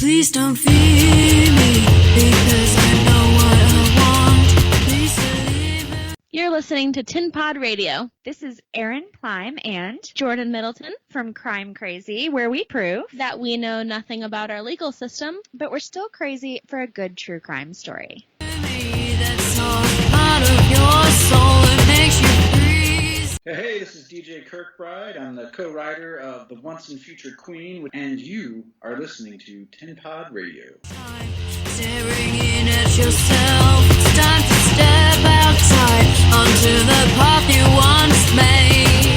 Please don't fear me, because I know what I want. Please believe it. You're listening to Tin Pod Radio. This is Erin Kleim and Jordan Middleton, from Crime Crazy, where we prove that we know nothing about our legal system, but we're still crazy for a good true crime story. That's all part of your soul, it makes you freeze. Hey, this is DJ Kirkbride. I'm the co-writer of The Once and Future Queen, and you are listening to Tin Pod Radio. Staring in at yourself, it's time to step outside onto the path you once made.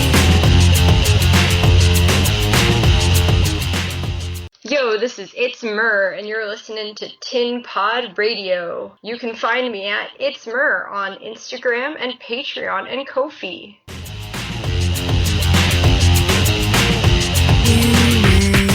Yo, this is It's Myrrh, and you're listening to Tin Pod Radio. You can find me at It's Myrrh on Instagram and Patreon and Ko-fi.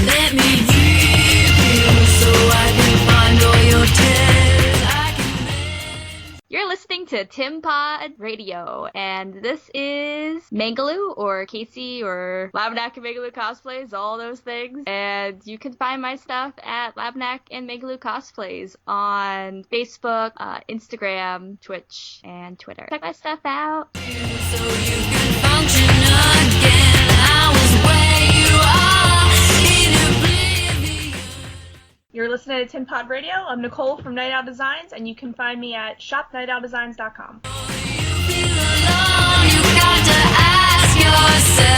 Let me give you so I can find all your tears. I can mend. You're listening to Tin Pod Radio, and this is Mangaloo, or Casey, or Labnack and Mangaloo Cosplays, all those things. And you can find my stuff at Labnack and Mangaloo Cosplays on Facebook, Instagram, Twitch, and Twitter. Check my stuff out. So you can function again. I was where you are in oblivion. You're listening to Tin Pod Radio. I'm Nicole from Night Owl Designs, and you can find me at shopnightowldesigns.com. You feel alone, you got to ask yourself.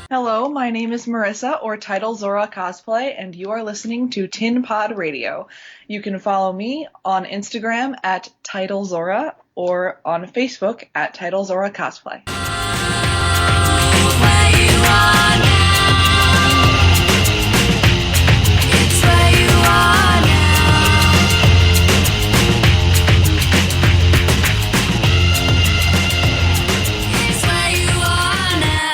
Hello, my name is Marissa, or Title Zora Cosplay, and you are listening to Tin Pod Radio. You can follow me on Instagram at Title Zora, or on Facebook at Title Zora Cosplay. Where you are now. It's where you are now. It's where you are now.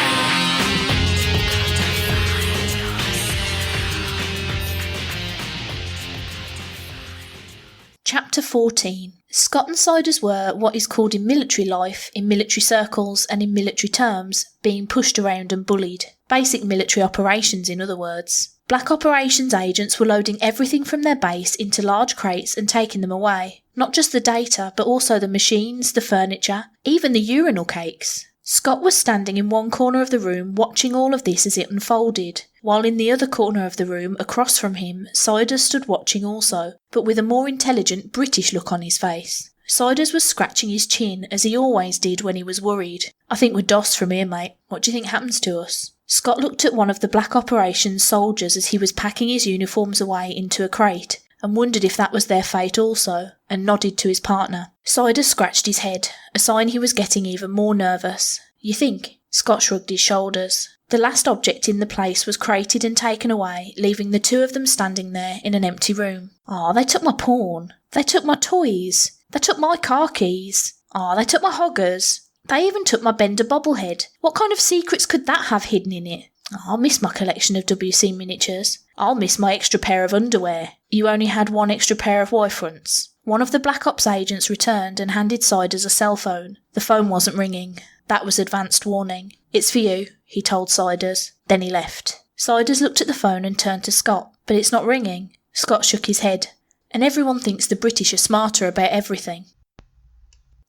Chapter 14. Scott and Siders were what is called in military life, in military circles and in military terms, being pushed around and bullied. Basic military operations, in other words. Black operations agents were loading everything from their base into large crates and taking them away. Not just the data, but also the machines, the furniture, even the urinal cakes. Scott was standing in one corner of the room watching all of this as it unfolded, while in the other corner of the room, across from him, Siders stood watching also, but with a more intelligent British look on his face. Siders was scratching his chin, as he always did when he was worried. "I think we're DOS from here, mate. What do you think happens to us?" Scott looked at one of the Black Operations soldiers as he was packing his uniforms away into a crate, and wondered if that was their fate also, and nodded to his partner. Siders scratched his head, a sign he was getting even more nervous. "You think?" Scott shrugged his shoulders. The last object in the place was crated and taken away, leaving the two of them standing there in an empty room. "Aw, they took my porn. They took my toys. They took my car keys. Aw, they took my hoggers. They even took my Bender bobblehead. What kind of secrets could that have hidden in it? I'll miss my collection of WC miniatures. I'll miss my extra pair of underwear." "You only had one extra pair of Y-fronts." One of the Black Ops agents returned and handed Siders a cell phone. The phone wasn't ringing. That was advanced warning. "It's for you," he told Siders. Then he left. Siders looked at the phone and turned to Scott. "But it's not ringing." Scott shook his head. "And everyone thinks the British are smarter about everything."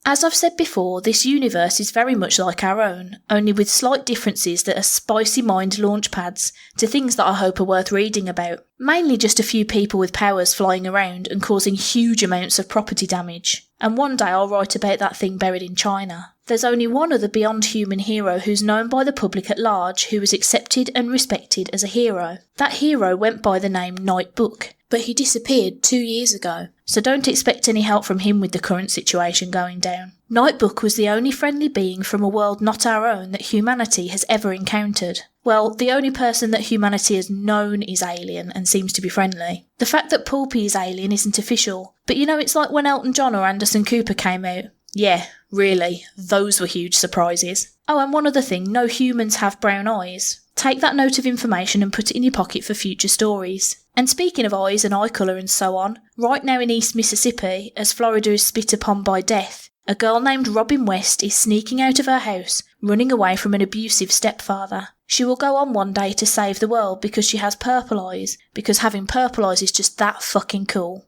As I've said before, this universe is very much like our own, only with slight differences that are spicy mind launch pads to things that I hope are worth reading about. Mainly just a few people with powers flying around and causing huge amounts of property damage. And one day I'll write about that thing buried in China. There's only one other beyond human hero who's known by the public at large, who was accepted and respected as a hero. That hero went by the name Night Book, but he disappeared 2 years ago, so don't expect any help from him with the current situation going down. Night Book was the only friendly being from a world not our own that humanity has ever encountered. Well, the only person that humanity has known is alien and seems to be friendly. The fact that Poulpy is alien isn't official, but you know, it's like when Elton John or Anderson Cooper came out. Yeah, really, those were huge surprises. Oh, and one other thing, no humans have brown eyes. Take that note of information and put it in your pocket for future stories. And speaking of eyes and eye colour and so on, right now in East Mississippi, as Florida is spit upon by death, A girl named Robin West is sneaking out of her house, running away from an abusive stepfather. She will go on one day to save the world because she has purple eyes, because having purple eyes is just that fucking cool.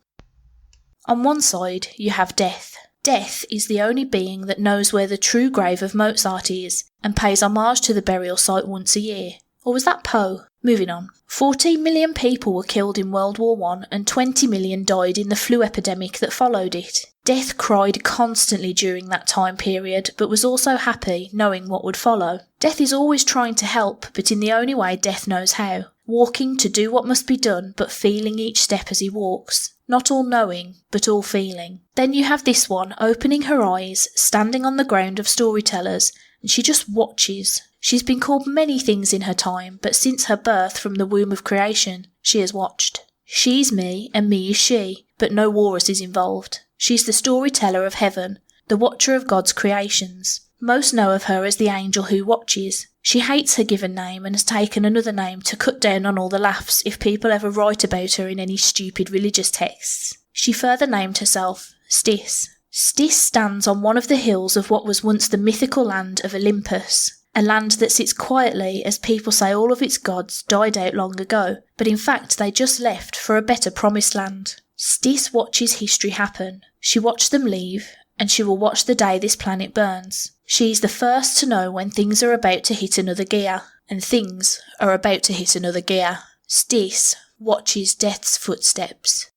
On one side, you have Death. Death is the only being that knows where the true grave of Mozart is, and pays homage to the burial site once a year. Or was that Poe? Moving on. 14 million people were killed in World War I and 20 million died in the flu epidemic that followed it. Death cried constantly during that time period, but was also happy knowing what would follow. Death is always trying to help, but in the only way Death knows how. Walking to do what must be done, but feeling each step as he walks. Not all knowing, but all feeling. Then you have this one, opening her eyes, standing on the ground of storytellers, and she just watches. She's been called many things in her time, but since her birth from the womb of creation, she has watched. She's me, and me is she, but no walrus is involved. She's the storyteller of heaven, the watcher of God's creations. Most know of her as the angel who watches. She hates her given name and has taken another name to cut down on all the laughs if people ever write about her in any stupid religious texts. She further named herself Stis. Stis stands on one of the hills of what was once the mythical land of Olympus. A land that sits quietly as people say all of its gods died out long ago, but in fact they just left for a better promised land. Stis watches history happen. She watched them leave, and she will watch the day this planet burns. She is the first to know when things are about to hit another gear, and things are about to hit another gear. Stis watches death's footsteps.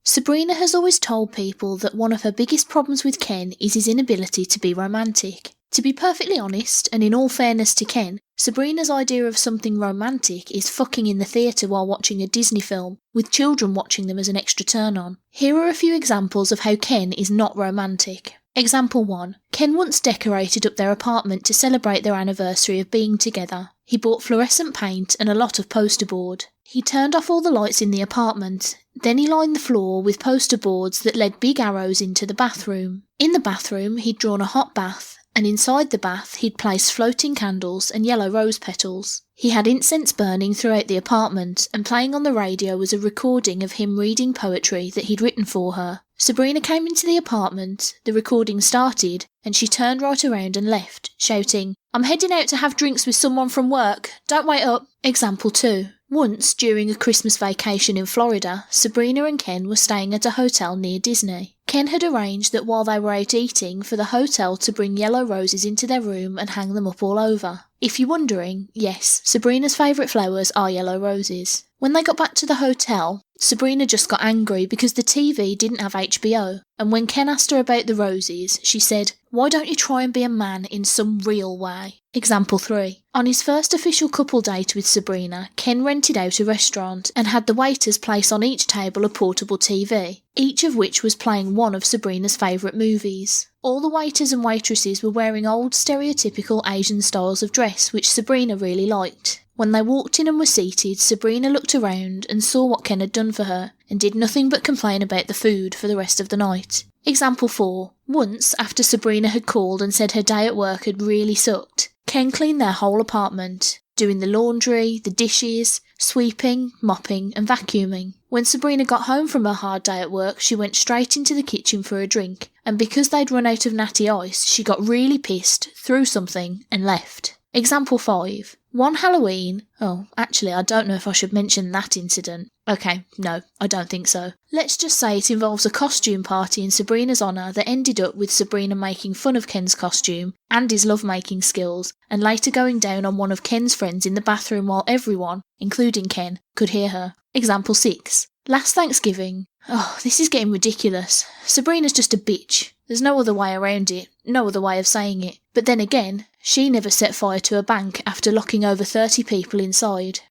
Sabrina has always told people that one of her biggest problems with Ken is his inability to be romantic. To be perfectly honest, and in all fairness to Ken, Sabrina's idea of something romantic is fucking in the theatre while watching a Disney film, with children watching them as an extra turn-on. Here are a few examples of how Ken is not romantic. Example 1. Ken once decorated up their apartment to celebrate their anniversary of being together. He bought fluorescent paint and a lot of poster board. He turned off all the lights in the apartment. Then he lined the floor with poster boards that led big arrows into the bathroom. In the bathroom, he'd drawn a hot bath, and inside the bath he'd placed floating candles and yellow rose petals. He had incense burning throughout the apartment, and playing on the radio was a recording of him reading poetry that he'd written for her. Sabrina came into the apartment, the recording started, and she turned right around and left, shouting, "I'm heading out to have drinks with someone from work, don't wait up." Example 2. Once, during a Christmas vacation in Florida, Sabrina and Ken were staying at a hotel near Disney. Ken had arranged that while they were out eating for the hotel to bring yellow roses into their room and hang them up all over. If you're wondering, yes, Sabrina's favourite flowers are yellow roses. When they got back to the hotel, Sabrina just got angry because the TV didn't have HBO, and when Ken asked her about the roses, she said, "Why don't you try and be a man in some real way?" Example 3. On his first official couple date with Sabrina, Ken rented out a restaurant and had the waiters place on each table a portable TV, each of which was playing one of Sabrina's favourite movies. All the waiters and waitresses were wearing old stereotypical Asian styles of dress, which Sabrina really liked. When they walked in and were seated, Sabrina looked around and saw what Ken had done for her, and did nothing but complain about the food for the rest of the night. Example 4. Once, after Sabrina had called and said her day at work had really sucked, Ken cleaned their whole apartment, doing the laundry, the dishes, sweeping, mopping and vacuuming. When Sabrina got home from her hard day at work, she went straight into the kitchen for a drink, and because they'd run out of natty ice, she got really pissed, threw something and left. Example 5. One Halloween... Oh, actually, I don't know if I should mention that incident. Okay, no, I don't think so. Let's just say it involves a costume party in Sabrina's honour that ended up with Sabrina making fun of Ken's costume and his lovemaking skills, and later going down on one of Ken's friends in the bathroom while everyone, including Ken, could hear her. Example 6. Last Thanksgiving... Oh, this is getting ridiculous. Sabrina's just a bitch. There's no other way around it, no other way of saying it. But then again, she never set fire to a bank after locking over 30 people inside.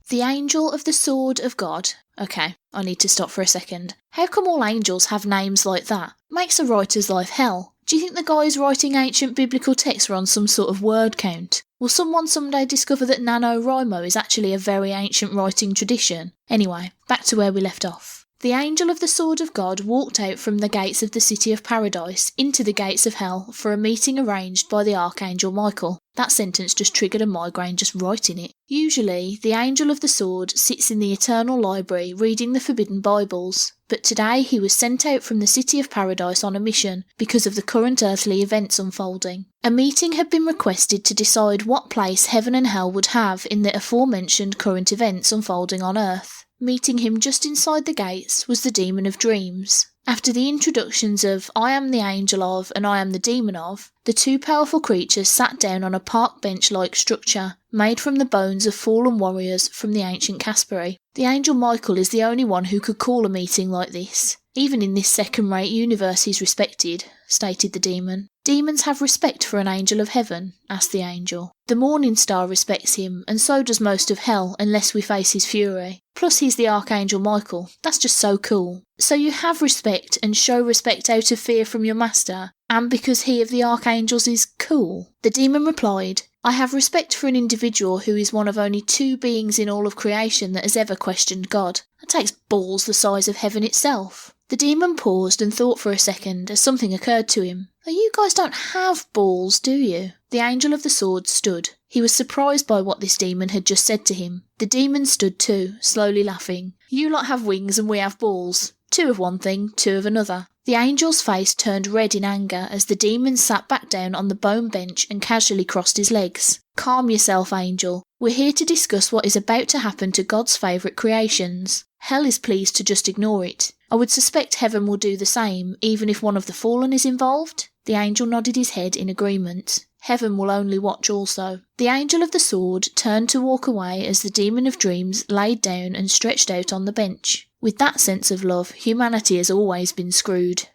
The Angel of the Sword of God. Okay, I need to stop for a second. How come all angels have names like that? Makes a writer's life hell. Do you think the guys writing ancient biblical texts were on some sort of word count? Will someone someday discover that NaNoWriMo is actually a very ancient writing tradition? Anyway, back to where we left off. The angel of the sword of God walked out from the gates of the city of paradise into the gates of hell for a meeting arranged by the archangel Michael. That sentence just triggered a migraine just writing it. Usually, the angel of the sword sits in the eternal library reading the forbidden Bibles, but today he was sent out from the City of Paradise on a mission because of the current earthly events unfolding. A meeting had been requested to decide what place heaven and hell would have in the aforementioned current events unfolding on earth. Meeting him just inside the gates was the Demon of Dreams. After the introductions of I am the angel of and I am the demon of, the two powerful creatures sat down on a park bench-like structure, made from the bones of fallen warriors from the ancient Casperi. The angel Michael is the only one who could call a meeting like this. Even in this second-rate universe he's respected, stated the demon. Demons have respect for an angel of heaven, asked the angel. The Morning Star respects him, and so does most of hell, unless we face his fury. Plus he's the Archangel Michael. That's just so cool. So you have respect and show respect out of fear from your master, and because he of the Archangels is cool? The demon replied, I have respect for an individual who is one of only 2 beings in all of creation that has ever questioned God. That takes balls the size of heaven itself. The demon paused and thought for a second as something occurred to him. Oh, you guys don't have balls, do you? The Angel of the Sword stood. He was surprised by what this demon had just said to him. The demon stood too, slowly laughing. You lot have wings and we have balls. 2 of one thing, 2 of another. The angel's face turned red in anger as the demon sat back down on the bone bench and casually crossed his legs. Calm yourself, Angel. We're here to discuss what is about to happen to God's favourite creations. Hell is pleased to just ignore it. I would suspect heaven will do the same, even if one of the fallen is involved. The angel nodded his head in agreement. Heaven will only watch also. The Angel of the Sword turned to walk away as the Demon of Dreams laid down and stretched out on the bench. With that sense of love, humanity has always been screwed.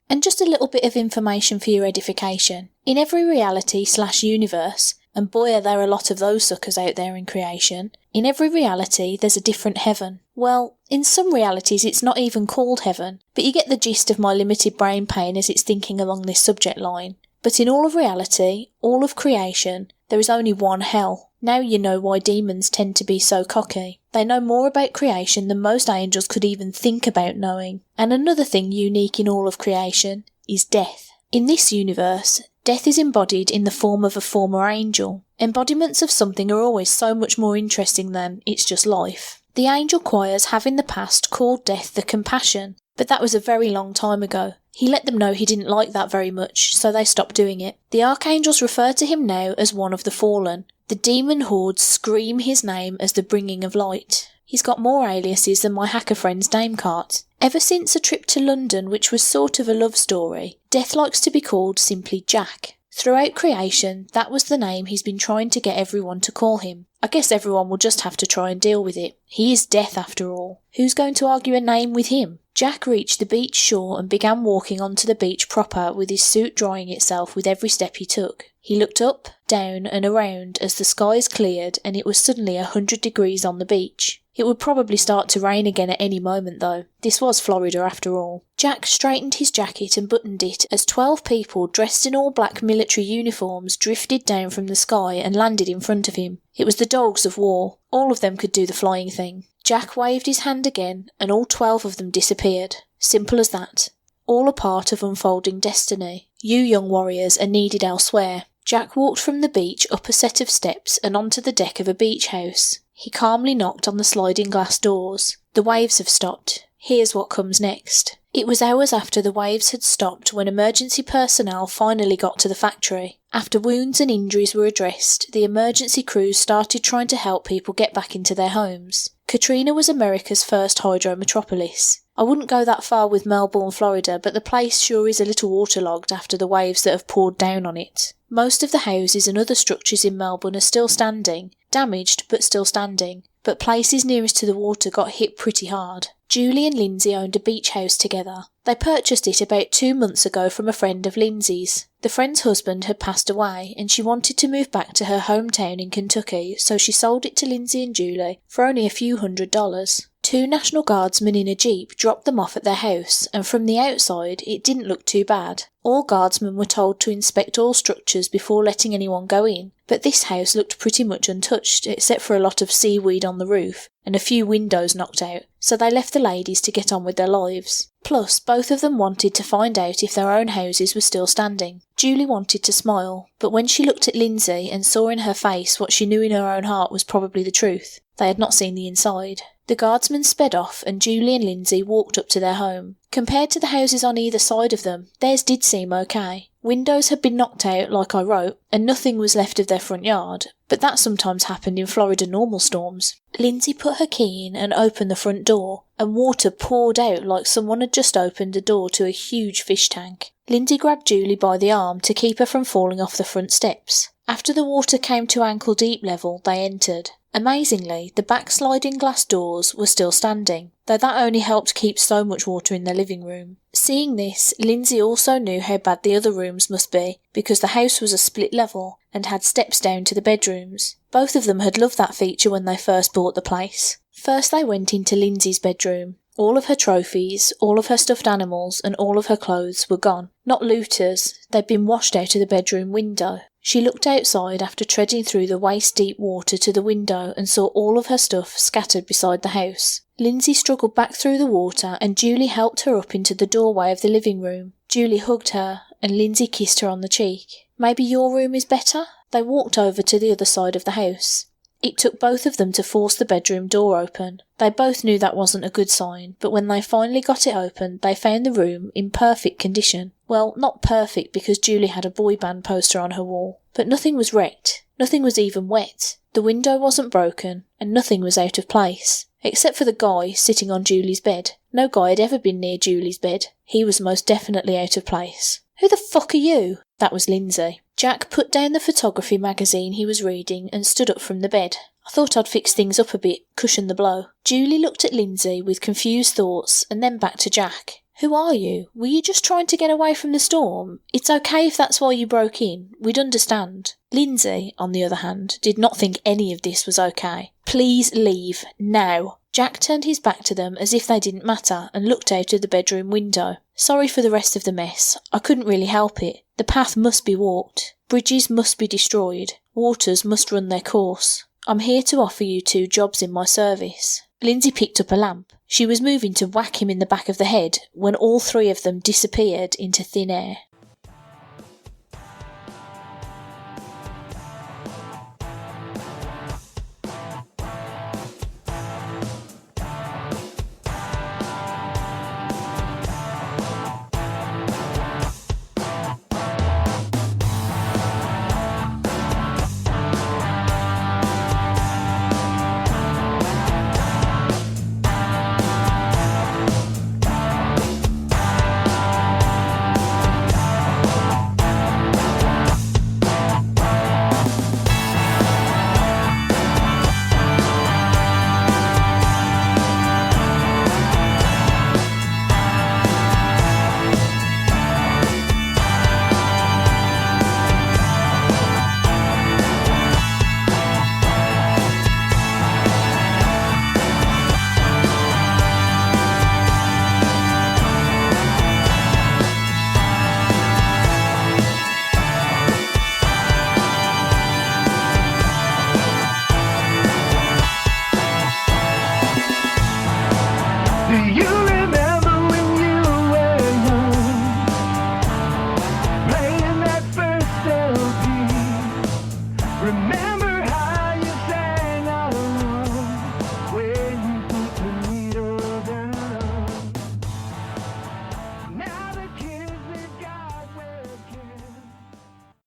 And just a little bit of information for your edification. In every reality/universe, and boy are there a lot of those suckers out there in creation, in every reality there's a different heaven. Well, in some realities it's not even called heaven, but you get the gist of my limited brain pain as it's thinking along this subject line. But in all of reality, all of creation, there is only one hell. Now you know why demons tend to be so cocky. They know more about creation than most angels could even think about knowing. And another thing unique in all of creation is death. In this universe, death is embodied in the form of a former angel. Embodiments of something are always so much more interesting than it's just life. The angel choirs have in the past called death the compassion, but that was a very long time ago. He let them know he didn't like that very much, so they stopped doing it. The archangels refer to him now as one of the fallen. The demon hordes scream his name as the bringing of light. He's got more aliases than my hacker friend's name cart. Ever since a trip to London, which was sort of a love story, Death likes to be called simply Jack. Throughout creation, that was the name he's been trying to get everyone to call him. I guess everyone will just have to try and deal with it. He is Death after all. Who's going to argue a name with him? Jack reached the beach shore and began walking onto the beach proper with his suit drying itself with every step he took. He looked up, down and around as the skies cleared and it was suddenly 100 degrees on the beach. It would probably start to rain again at any moment though. This was Florida after all. Jack straightened his jacket and buttoned it as 12 people dressed in all black military uniforms drifted down from the sky and landed in front of him. It was the dogs of war. All of them could do the flying thing. Jack waved his hand again and all 12 of them disappeared. Simple as that. All a part of unfolding destiny. You young warriors are needed elsewhere. Jack walked from the beach up a set of steps and onto the deck of a beach house. He calmly knocked on the sliding glass doors. The waves have stopped. Here's what comes next. It was hours after the waves had stopped when emergency personnel finally got to the factory. After wounds and injuries were addressed, the emergency crews started trying to help people get back into their homes. Katrina was America's first hydro metropolis. I wouldn't go that far with Melbourne, Florida, but the place sure is a little waterlogged after the waves that have poured down on it. Most of the houses and other structures in Melbourne are still standing, damaged but still standing, but places nearest to the water got hit pretty hard. Julie and Lindsay owned a beach house together. They purchased it about 2 months ago from a friend of Lindsay's. The friend's husband had passed away and she wanted to move back to her hometown in Kentucky, so she sold it to Lindsay and Julie for only a few $100s. 2 National Guardsmen in a jeep dropped them off at their house, and from the outside it didn't look too bad. All guardsmen were told to inspect all structures before letting anyone go in, but this house looked pretty much untouched except for a lot of seaweed on the roof and a few windows knocked out, so they left the ladies to get on with their lives. Plus, both of them wanted to find out if their own houses were still standing. Julie wanted to smile, but when she looked at Lindsay and saw in her face what she knew in her own heart was probably the truth, they had not seen the inside. The guardsmen sped off and Julie and Lindsay walked up to their home. Compared to the houses on either side of them, theirs did seem okay. Windows had been knocked out, like I wrote, and nothing was left of their front yard, but that sometimes happened in Florida normal storms. Lindsay put her key in and opened the front door, and water poured out like someone had just opened the door to a huge fish tank. Lindsay grabbed Julie by the arm to keep her from falling off the front steps. After the water came to ankle-deep level, they entered. Amazingly, the back sliding glass doors were still standing, though that only helped keep so much water in their living room. Seeing this, Lindsay also knew how bad the other rooms must be, because the house was a split level and had steps down to the bedrooms. Both of them had loved that feature when they first bought the place. First they went into Lindsay's bedroom. All of her trophies, all of her stuffed animals, and all of her clothes were gone. Not looters, they'd been washed out of the bedroom window. She looked outside after treading through the waist-deep water to the window and saw all of her stuff scattered beside the house. Lindsay struggled back through the water and Julie helped her up into the doorway of the living room. Julie hugged her and Lindsay kissed her on the cheek. Maybe your room is better? They walked over to the other side of the house. It took both of them to force the bedroom door open. They both knew that wasn't a good sign, but when they finally got it open, they found the room in perfect condition. Well, not perfect because Julie had a boy band poster on her wall, but nothing was wrecked. Nothing was even wet. The window wasn't broken, and nothing was out of place. Except for the guy sitting on Julie's bed. No guy had ever been near Julie's bed. He was most definitely out of place. Who the fuck are you? That was Lindsay. Jack put down the photography magazine he was reading and stood up from the bed. I thought I'd fix things up a bit, cushion the blow. Julie looked at Lindsay with confused thoughts and then back to Jack. Who are you? Were you just trying to get away from the storm? It's okay if that's why you broke in. We'd understand. Lindsay, on the other hand, did not think any of this was okay. Please leave, now. Jack turned his back to them as if they didn't matter and looked out of the bedroom window. Sorry for the rest of the mess. I couldn't really help it. The path must be walked. Bridges must be destroyed. Waters must run their course. I'm here to offer you 2 jobs in my service. Lindsay picked up a lamp. She was moving to whack him in the back of the head when all 3 of them disappeared into thin air.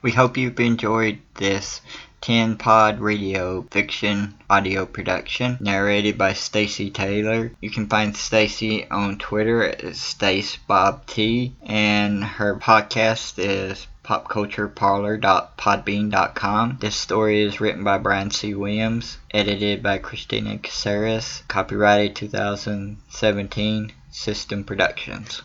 We hope you've enjoyed this 10 Pod Radio fiction audio production narrated by Stacey Taylor. You can find Stacey on Twitter at StaceBobT, and her podcast is popcultureparlor.podbean.com. This story is written by Brian C. Williams, edited by Christina Caceres, copyrighted 2017, System Productions.